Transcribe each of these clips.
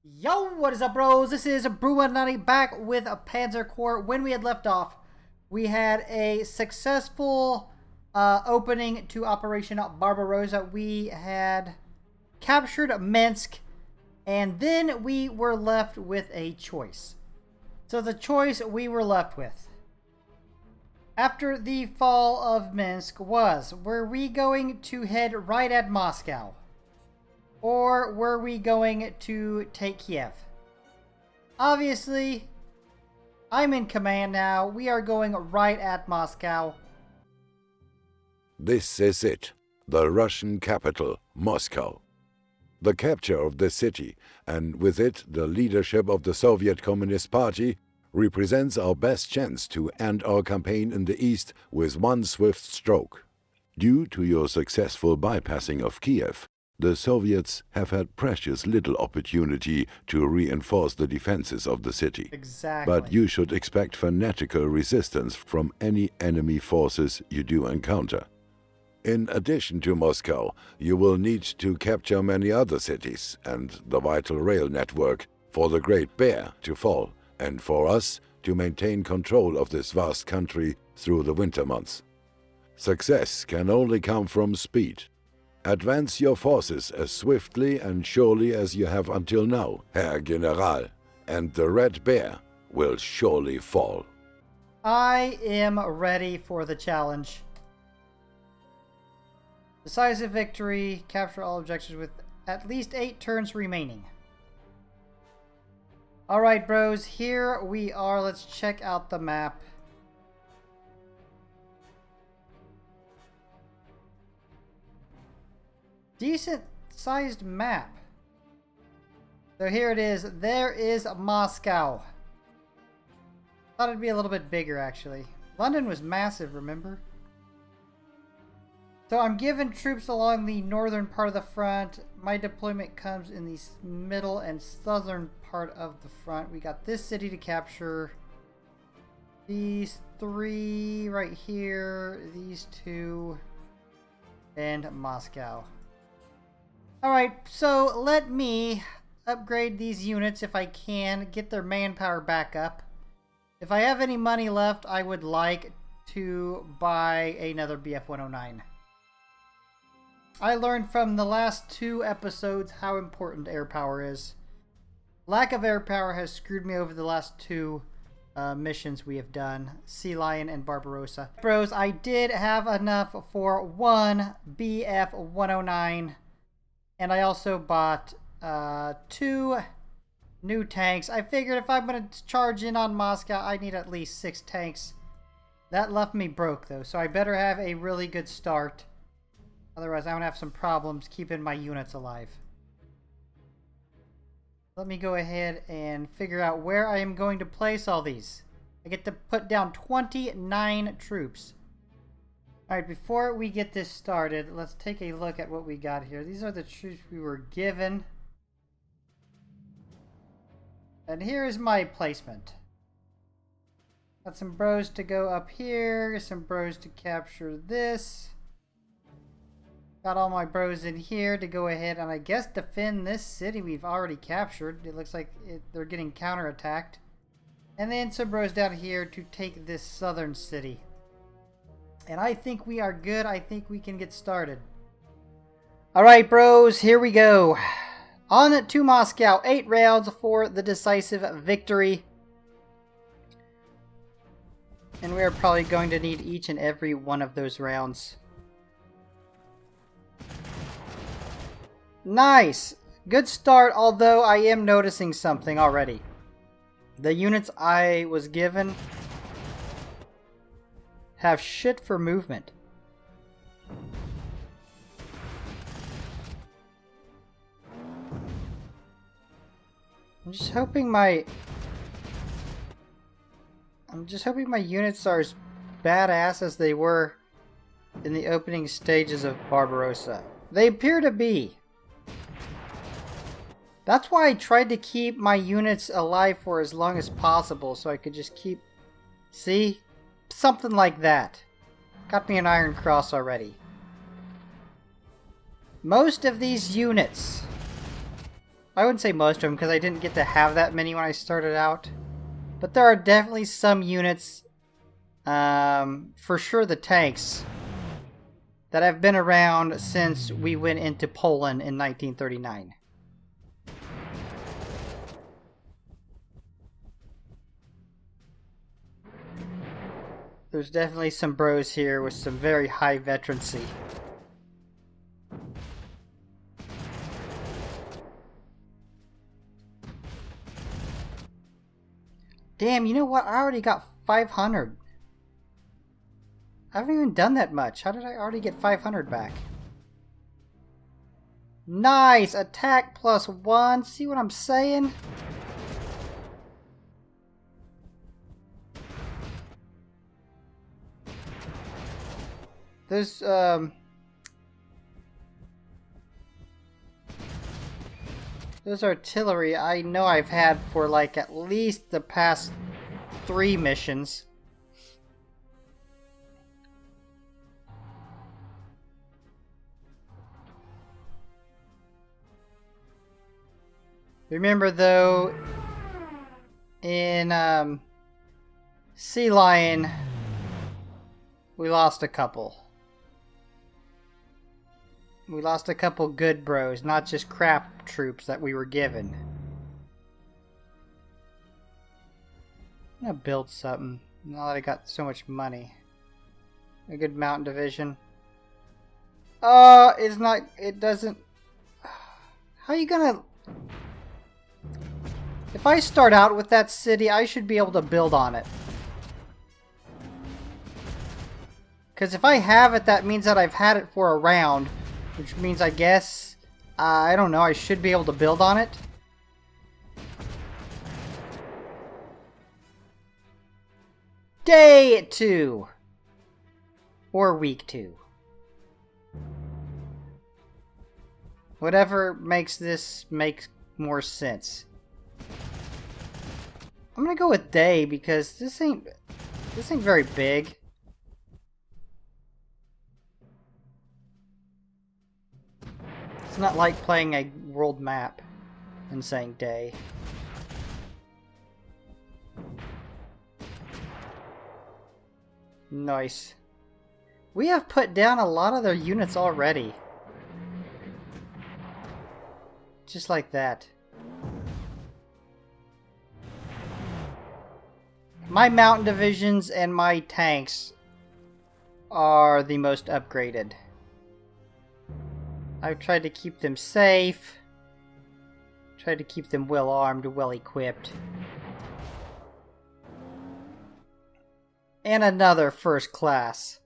Yo, what is up, bros? This is Bruchminati back with a Panzer Corps. When we had left off, we had a successful opening to Operation Barbarossa. We had captured Minsk, and then we were left with a choice. So the choice we were left with after the fall of Minsk was, were we going to head right at Moscow? Or were we going to take Kiev? Obviously, I'm in command now. We are going right at Moscow. This is it, the Russian capital, Moscow. The capture of the city, and with it the leadership of the Soviet Communist Party, represents our best chance to end our campaign in the east with one swift stroke. Due to your successful bypassing of Kiev, the Soviets have had precious little opportunity to reinforce the defenses of the city. Exactly. But you should expect fanatical resistance from any enemy forces you do encounter. In addition to Moscow, you will need to capture many other cities and the vital rail network for the Great Bear to fall, and for us to maintain control of this vast country through the winter months. Success can only come from speed. Advance your forces as swiftly and surely as you have until now, Herr General, and the Red Bear will surely fall. I am ready for the challenge. Decisive victory. Capture all objectives with at least 8 turns remaining. Alright, bros. Here we are. Let's check out the map. Decent sized map. So here it is. There is Moscow. Thought it'd be a little bit bigger, actually. London was massive, remember? So I'm given troops along the northern part of the front. My deployment comes in the middle and southern part of the front. We got this city to capture. These 3 right here. These 2. And Moscow. Alright, so let me upgrade these units if I can, get their manpower back up. If I have any money left, I would like to buy another BF-109. I learned from the last 2 episodes how important air power is. Lack of air power has screwed me over the last 2 missions we have done, Sea Lion and Barbarossa. Bros, I did have enough for 1 BF-109. And I also bought 2 new tanks. I figured if I'm going to charge in on Moscow, I need at least 6 tanks. That left me broke, though, so I better have a really good start. Otherwise, I'm going to have some problems keeping my units alive. Let me go ahead and figure out where I am going to place all these. I get to put down 29 troops. Alright, before we get this started, let's take a look at what we got here. These are the troops we were given. And here is my placement. Got some bros to go up here, some bros to capture this. Got all my bros in here to go ahead and I guess defend this city we've already captured. It looks like they're getting counterattacked. And then some bros down here to take this southern city. And I think we are good. I think we can get started. Alright, bros, here we go. On to Moscow. 8 rounds for the decisive victory. And we are probably going to need each and every one of those rounds. Nice! Good start, although I am noticing something already. The units I was given have shit for movement. I'm just hoping my units are as badass as they were in the opening stages of Barbarossa. They appear to be. That's why I tried to keep my units alive for as long as possible, so I could just keep... See? Something like that. Got me an Iron Cross already. Most of these units I wouldn't say most of them because I didn't get to have that many when I started out. But there are definitely some units, for sure the tanks, that have been around since we went into Poland in 1939. There's definitely some bros here with some very high veterancy. Damn, you know what? I already got 500. I haven't even done that much. How did I already get 500 back? Nice! Attack +1. See what I'm saying? There's, There's artillery I know I've had for like at least the past 3 missions. Remember though, in Sea Lion, we lost a couple. We lost a couple good bros, not just crap troops that we were given. I'm gonna build something, now that I got so much money. A good mountain division. It's not, it doesn't... How are you gonna... If I start out with that city, I should be able to build on it. Because if I have it, that means that I've had it for a round. Which means, I guess, I don't know, I should be able to build on it. Day 2! Or week 2. Whatever makes this make more sense. I'm gonna go with day because this ain't very big. It's not like playing a world map and saying day. Nice. We have put down a lot of their units already. Just like that. My mountain divisions and my tanks are the most upgraded. I've tried to keep them safe. Tried to keep them well armed, well equipped. And another first class.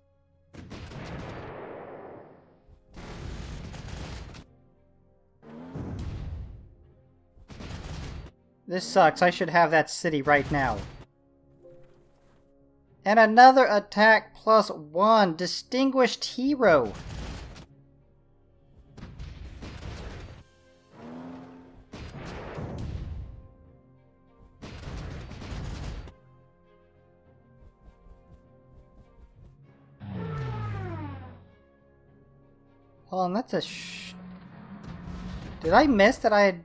This sucks. I should have that city right now. And another attack +1. Distinguished hero. Hold on, that's a Did I miss that I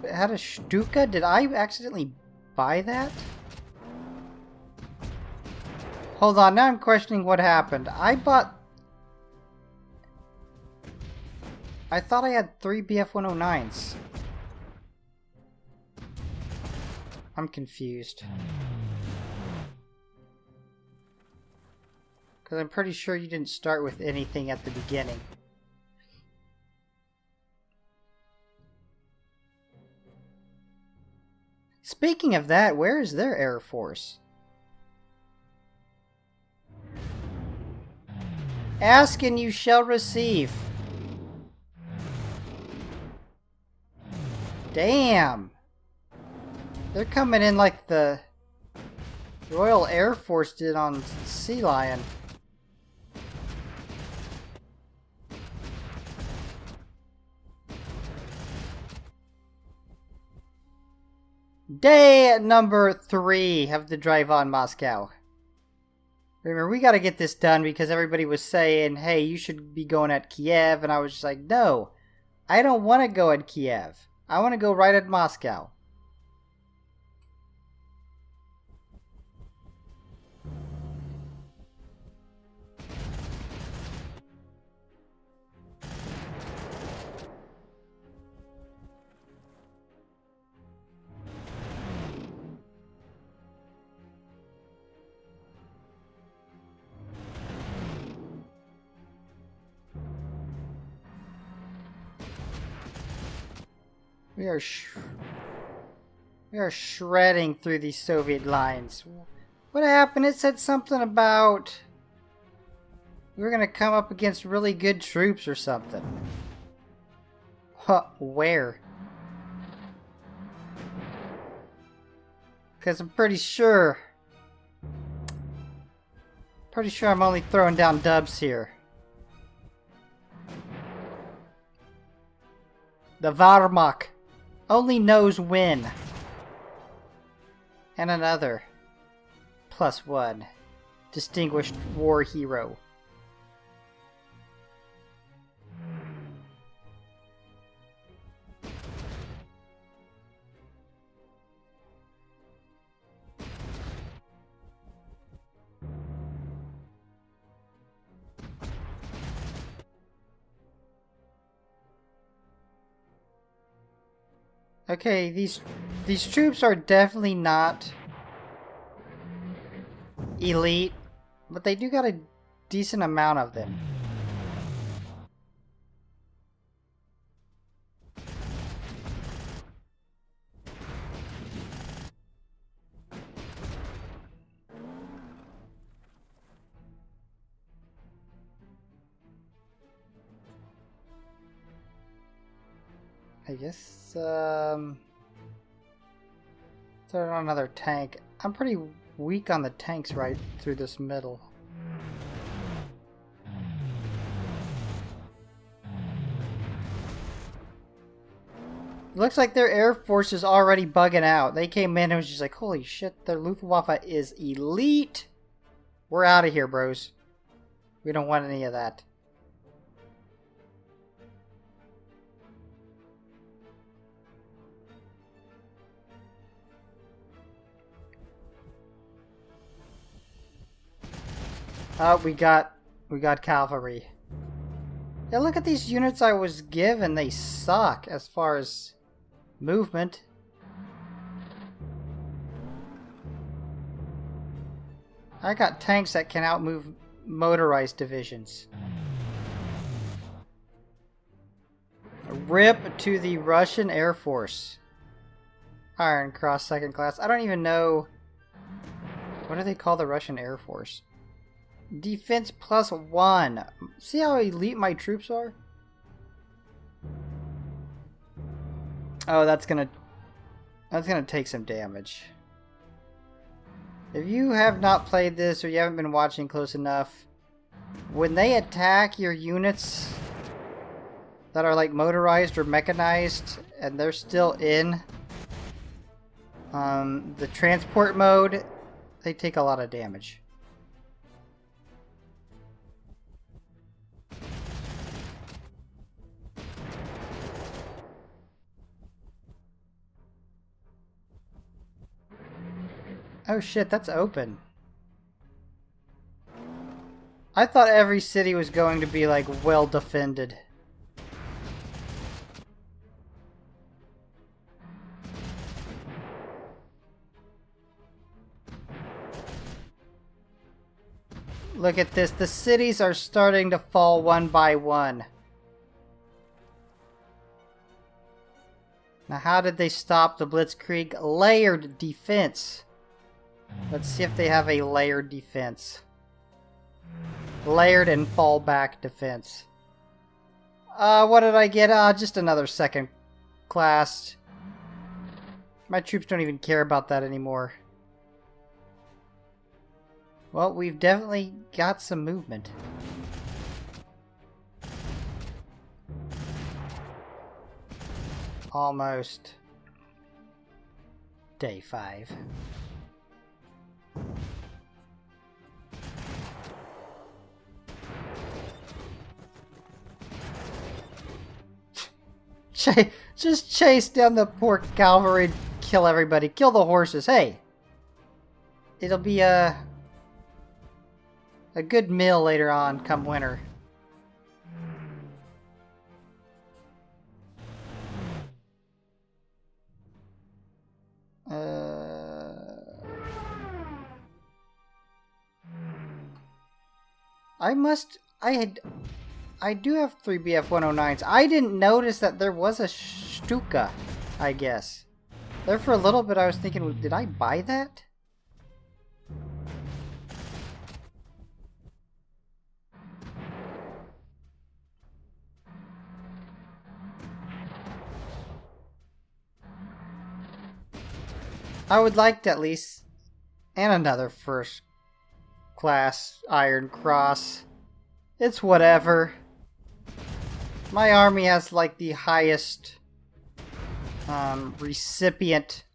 had a Stuka? Did I accidentally buy that? Hold on, now I'm questioning what happened. I thought I had 3 BF-109s. I'm confused. Because I'm pretty sure you didn't start with anything at the beginning. Speaking of that, where is their Air Force? Ask and you shall receive. Damn. They're coming in like the Royal Air Force did on Sea Lion. Day number 3 of the drive on Moscow. Remember, we gotta get this done because everybody was saying, hey, you should be going at Kiev, and I was just like, no, I don't want to go at Kiev. I want to go right at Moscow. We are shredding through these Soviet lines. What happened? It said something about we were gonna come up against really good troops or something. Huh, where? Because I'm pretty sure I'm only throwing down dubs here. The Wehrmacht only knows when. And another +1 distinguished war hero. Okay, these troops are definitely not elite, but they do got a decent amount of them. I guess, throw on another tank. I'm pretty weak on the tanks right through this middle. Looks like their air force is already bugging out. They came in and was just like, holy shit, their Luftwaffe is elite. We're out of here, bros. We don't want any of that. Oh, we got cavalry. Yeah, look at these units I was given. They suck as far as movement. I got tanks that can outmove motorized divisions. RIP to the Russian Air Force. Iron Cross 2nd class. I don't even know. What do they call the Russian Air Force? Defense +1. See how elite my troops are? Oh, that's gonna take some damage. If you have not played this or you haven't been watching close enough, when they attack your units that are like motorized or mechanized and they're still in the transport mode, they take a lot of damage. Oh shit, that's open. I thought every city was going to be like well defended. Look at this. The cities are starting to fall one by one. Now how did they stop the Blitzkrieg? Layered defense. Let's see if they have a layered defense. Layered and fallback defense. What did I get? Just another 2nd class. My troops don't even care about that anymore. Well, we've definitely got some movement. Almost. Day 5. Just chase down the poor cavalry and kill everybody. Kill the horses. Hey! It'll be a good meal later on, come winter. I do have 3 BF-109s. I didn't notice that there was a Stuka, I guess. There for a little bit I was thinking, did I buy that? I would like to at least... And another first class Iron Cross. It's whatever. My army has like the highest recipient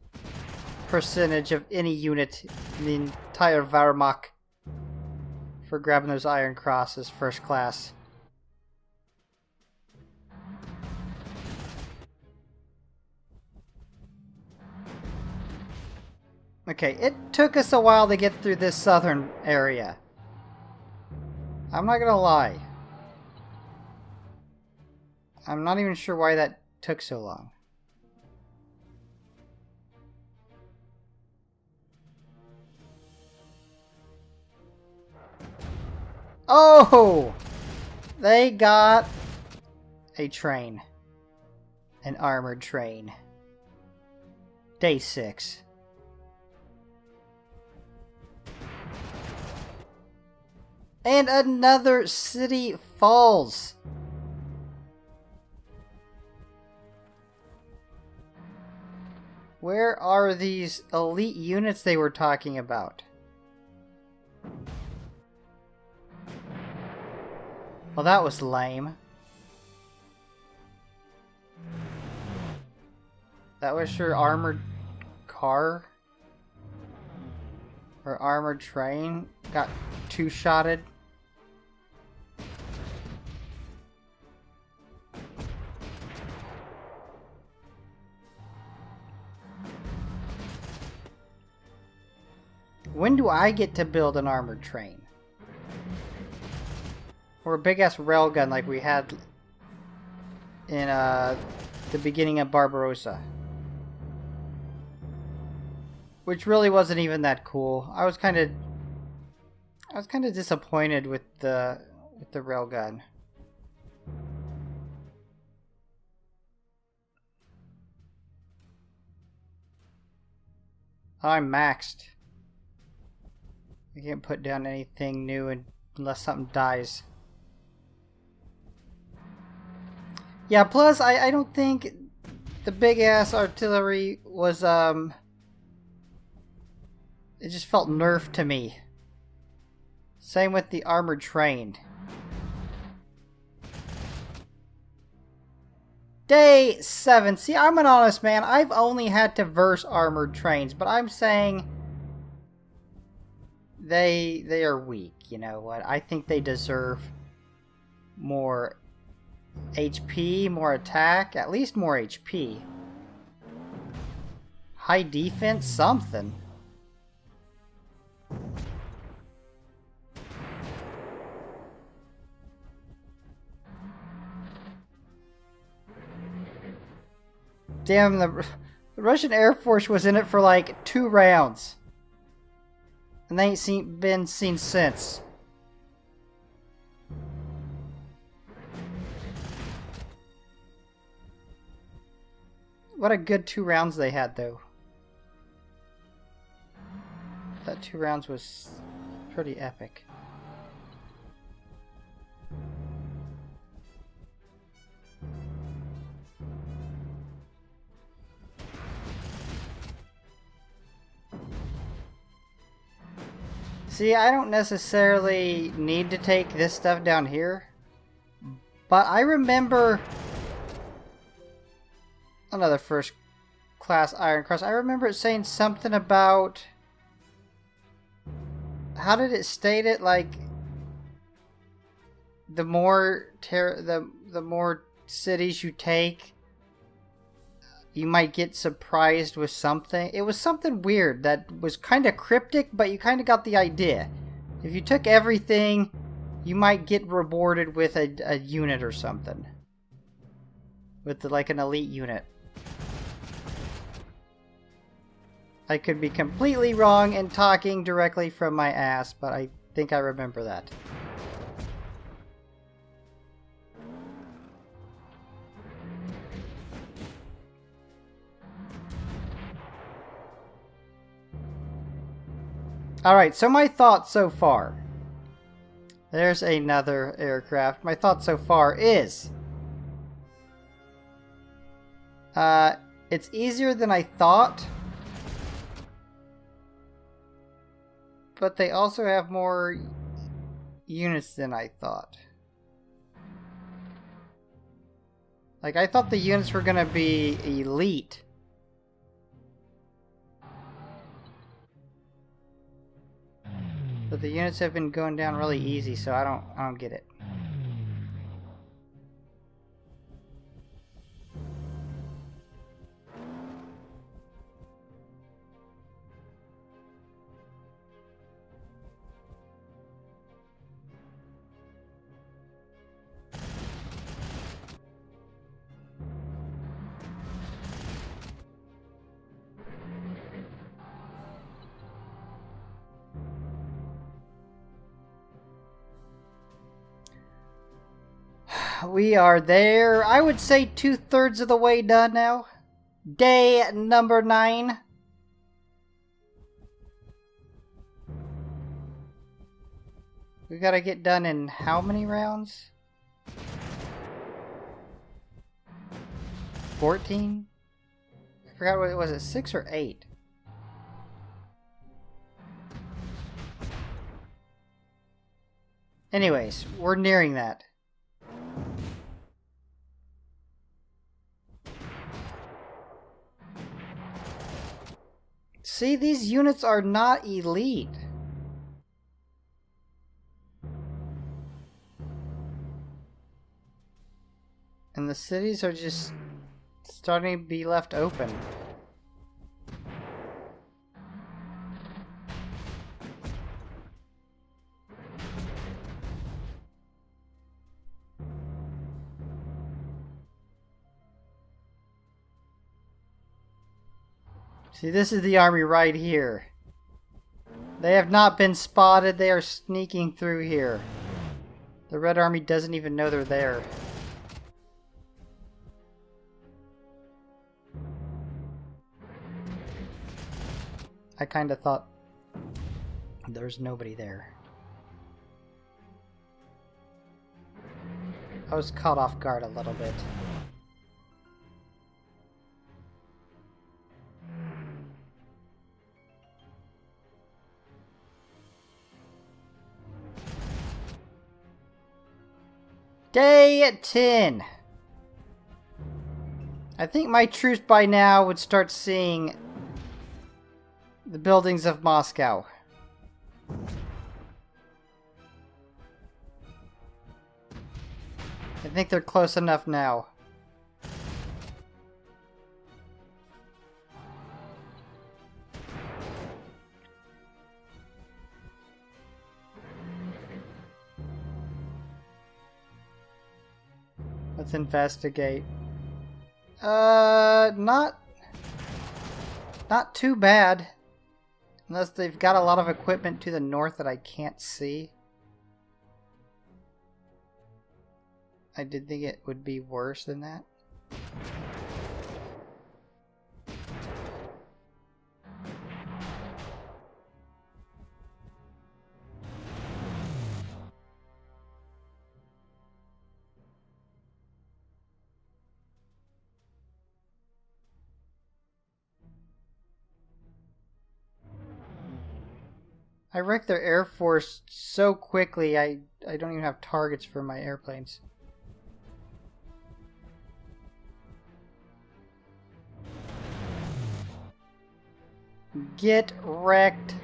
percentage of any unit in the entire Wehrmacht for grabbing those Iron Crosses first class. Okay, it took us a while to get through this southern area. I'm not gonna lie. I'm not even sure why that took so long. Oh! They got a train. An armored train. Day 6. And another city falls. Where are these elite units they were talking about? Well, that was lame. That was your armored car? Or armored train? Got two-shotted? When do I get to build an armored train? Or a big-ass railgun like we had in the beginning of Barbarossa. Which really wasn't even that cool. I was kind of disappointed with the railgun. Oh, I'm maxed. I can't put down anything new unless something dies. Yeah, plus I don't think the big ass artillery was it just felt nerfed to me. Same with the armored train. Day 7. See, I'm an honest man. I've only had to verse armored trains, but I'm saying they are weak. You know what? I think they deserve more HP, more attack, at least more HP. High defense, something. Damn, the Russian Air Force was in it for like 2 rounds. And they ain't been seen since. What a good 2 rounds they had, though. That 2 rounds was pretty epic. See, I don't necessarily need to take this stuff down here, but I remember another first class Iron Cross. I remember it saying something about, how did it state it? Like the more the more cities you take, you might get surprised with something. It was something weird that was kind of cryptic, but you kind of got the idea. If you took everything, you might get rewarded with a unit or something. With like an elite unit. I could be completely wrong and talking directly from my ass, but I think I remember that. Alright, so my thoughts so far. There's another aircraft. My thought so far is... it's easier than I thought. But they also have more units than I thought. Like, I thought the units were gonna be elite. But the units have been going down really easy, so I don't get it. We are there, I would say 2/3 of the way done now. Day number 9. We gotta get done in how many rounds? 14? I forgot what it was, 6 or 8? Anyways, we're nearing that. See, these units are not elite. And the cities are just starting to be left open. See, this is the army right here. They have not been spotted. They are sneaking through here. The Red Army doesn't even know they're there. I kind of thought there's nobody there. I was caught off guard a little bit. Day 10. I think my troops by now would start seeing the buildings of Moscow. I think they're close enough now. Let's investigate. Not too bad. Unless they've got a lot of equipment to the north that I can't see. I did think it would be worse than that. I wrecked their air force so quickly, I don't even have targets for my airplanes. Get wrecked.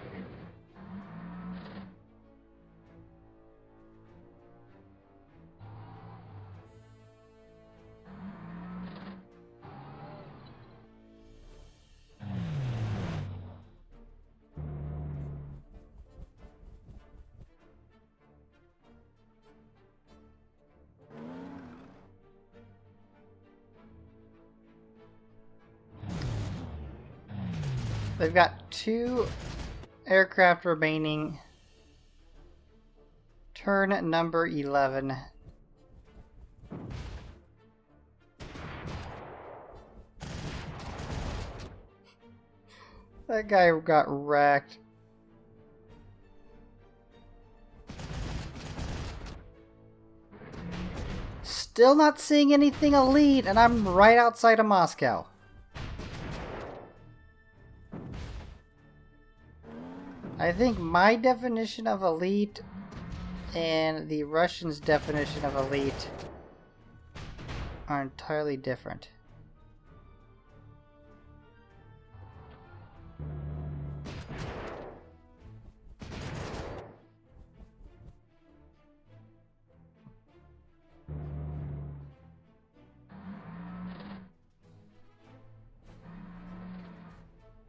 They've got 2 aircraft remaining. Turn number 11. That guy got wrecked. Still not seeing anything elite, and I'm right outside of Moscow. I think my definition of elite and the Russians' definition of elite are entirely different.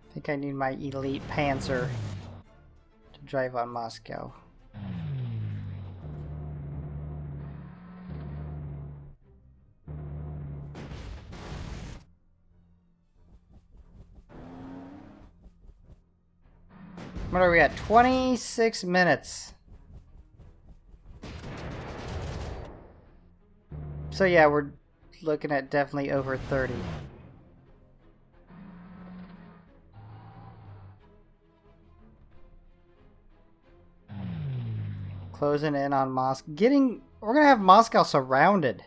I think I need my elite Panzer to drive on Moscow. What are we at? 26 minutes. So yeah, we're looking at definitely over 30. Closing in on Moscow. We're gonna have Moscow surrounded.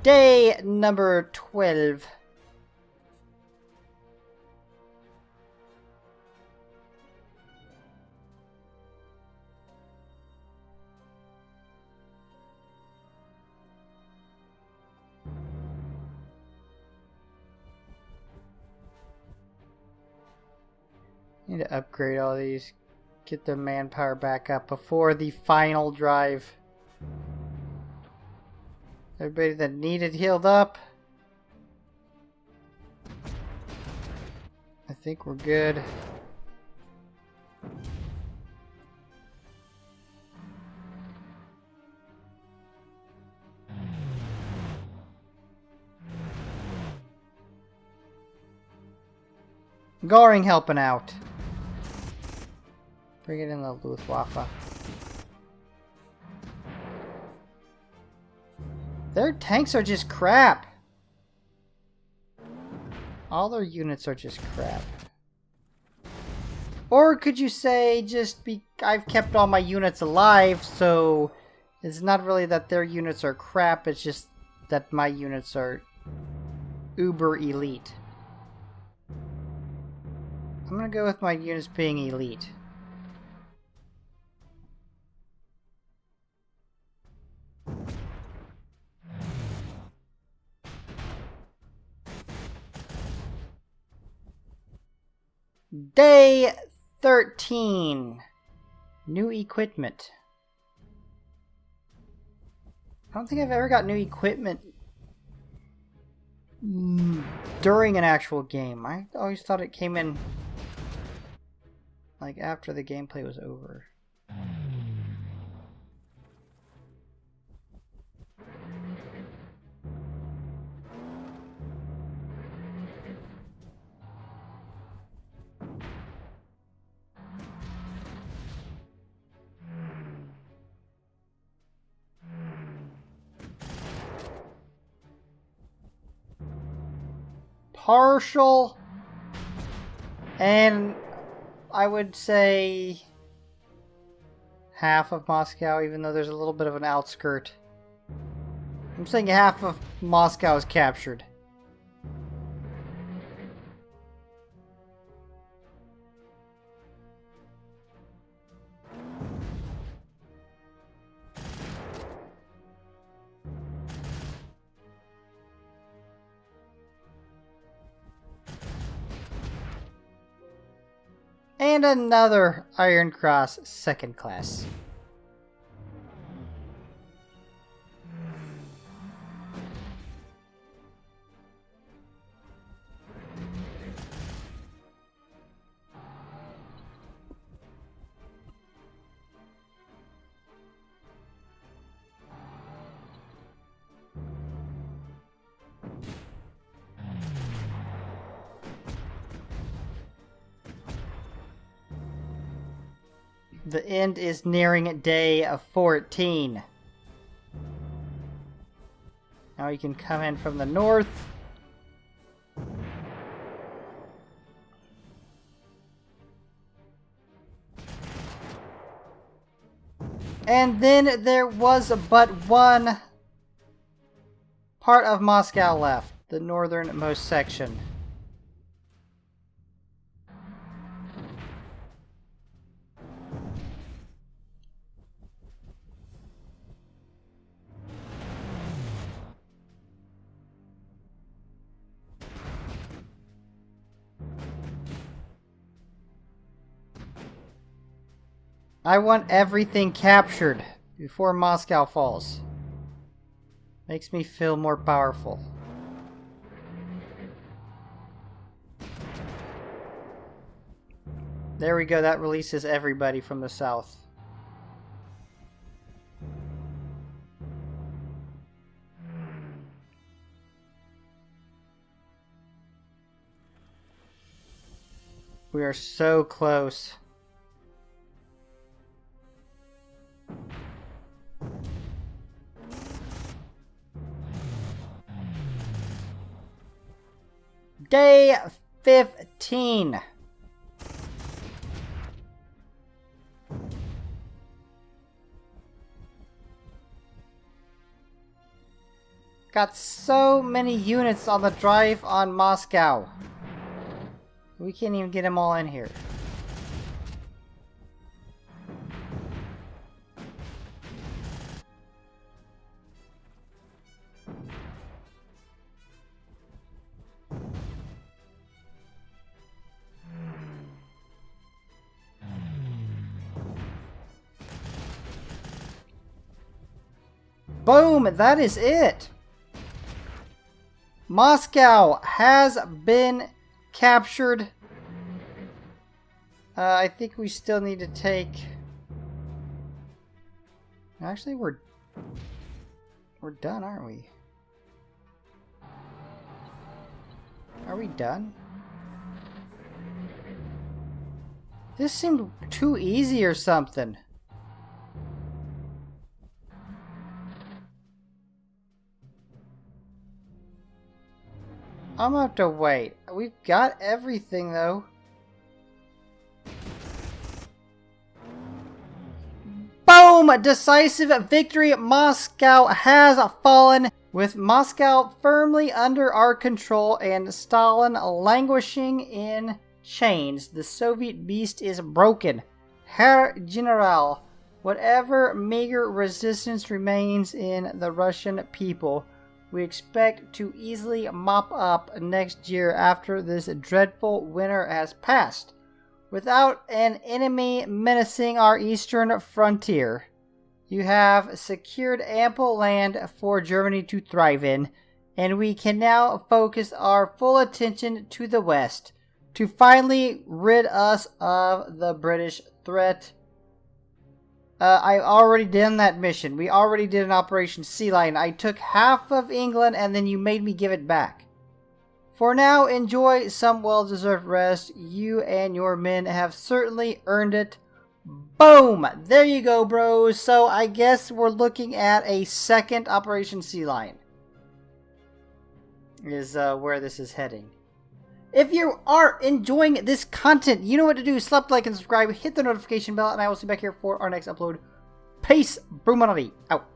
Day number 12. Need to upgrade all these. Get the manpower back up before the final drive. Everybody that needed healed up. I think we're good. Goring helping out. Bring it in the Luftwaffe. Their tanks are just crap. All their units are just crap. Or could you say I've kept all my units alive, so it's not really that their units are crap, it's just that my units are uber elite. I'm gonna go with my units being elite. Day 13. New equipment. I don't think I've ever got new equipment during an actual game. I always thought it came in like after the gameplay was over. Partial, and I would say half of Moscow, even though there's a little bit of an outskirt. I'm saying half of Moscow is captured. And another Iron Cross second class. The end is nearing day 14. Now you can come in from the north. And then there was but one part of Moscow left, the northernmost section. I want everything captured before Moscow falls. Makes me feel more powerful. There we go, that releases everybody from the south. We are so close. Day 15. Got so many units on the drive on Moscow. We can't even get them all in here. Boom! That is it! Moscow has been captured. I think we still need to take... Actually, we're done, aren't we? Are we done? This seemed too easy or something. I'm gonna have to wait. We've got everything though. Boom! Decisive victory! Moscow has fallen, with Moscow firmly under our control and Stalin languishing in chains. The Soviet beast is broken. Herr General, whatever meager resistance remains in the Russian people, we expect to easily mop up next year after this dreadful winter has passed, without an enemy menacing our eastern frontier. You have secured ample land for Germany to thrive in, and we can now focus our full attention to the west, to finally rid us of the British threat. I already done that mission. We already did an Operation Sea Lion. I took half of England and then you made me give it back. For now, enjoy some well-deserved rest. You and your men have certainly earned it. Boom! There you go, bros. So I guess we're looking at a second Operation Sea Lion. Is where this is heading. If you are enjoying this content, you know what to do. Slap like and subscribe. Hit the notification bell. And I will see you back here for our next upload. Peace. Bruchminati out.